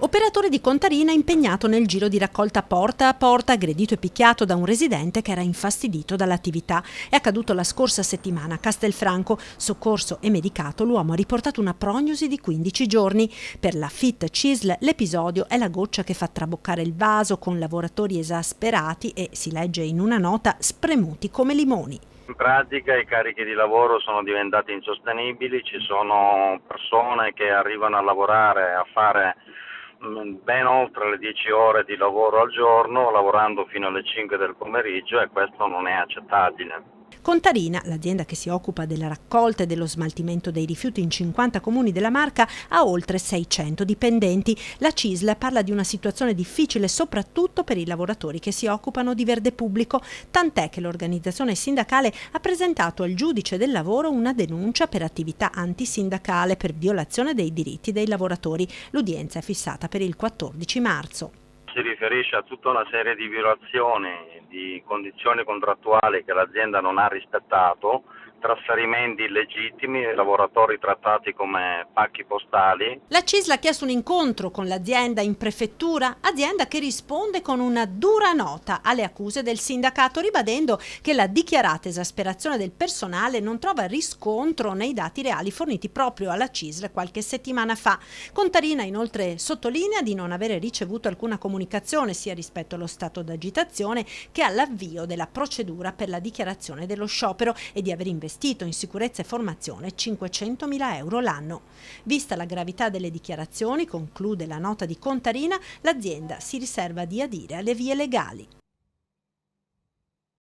Operatore di Contarina impegnato nel giro di raccolta porta a porta, aggredito e picchiato da un residente che era infastidito dall'attività. È accaduto la scorsa settimana a Castelfranco. Soccorso e medicato, l'uomo ha riportato una prognosi di 15 giorni. Per la FIT CISL l'episodio è la goccia che fa traboccare il vaso, con lavoratori esasperati e, si legge in una nota, spremuti come limoni. In pratica i carichi di lavoro sono diventati insostenibili, ci sono persone che arrivano a lavorare, a fare ben oltre le 10 ore di lavoro al giorno, lavorando fino alle 5 del pomeriggio, e questo non è accettabile. Contarina, l'azienda che si occupa della raccolta e dello smaltimento dei rifiuti in 50 comuni della Marca, ha oltre 600 dipendenti. La CISL parla di una situazione difficile soprattutto per i lavoratori che si occupano di verde pubblico, tant'è che l'organizzazione sindacale ha presentato al giudice del lavoro una denuncia per attività antisindacale per violazione dei diritti dei lavoratori. L'udienza è fissata per il 14 marzo. Si riferisce a tutta una serie di violazioni di condizioni contrattuali che l'azienda non ha rispettato, trasferimenti illegittimi, lavoratori trattati come pacchi postali. La CISL ha chiesto un incontro con l'azienda in prefettura, azienda che risponde con una dura nota alle accuse del sindacato, ribadendo che la dichiarata esasperazione del personale non trova riscontro nei dati reali forniti proprio alla CISL qualche settimana fa. Contarina inoltre sottolinea di non avere ricevuto alcuna comunicazione sia rispetto allo stato d'agitazione che all'avvio della procedura per la dichiarazione dello sciopero e di aver investito in sicurezza e formazione 500.000 euro l'anno. Vista la gravità delle dichiarazioni, conclude la nota di Contarina, l'azienda si riserva di adire alle vie legali.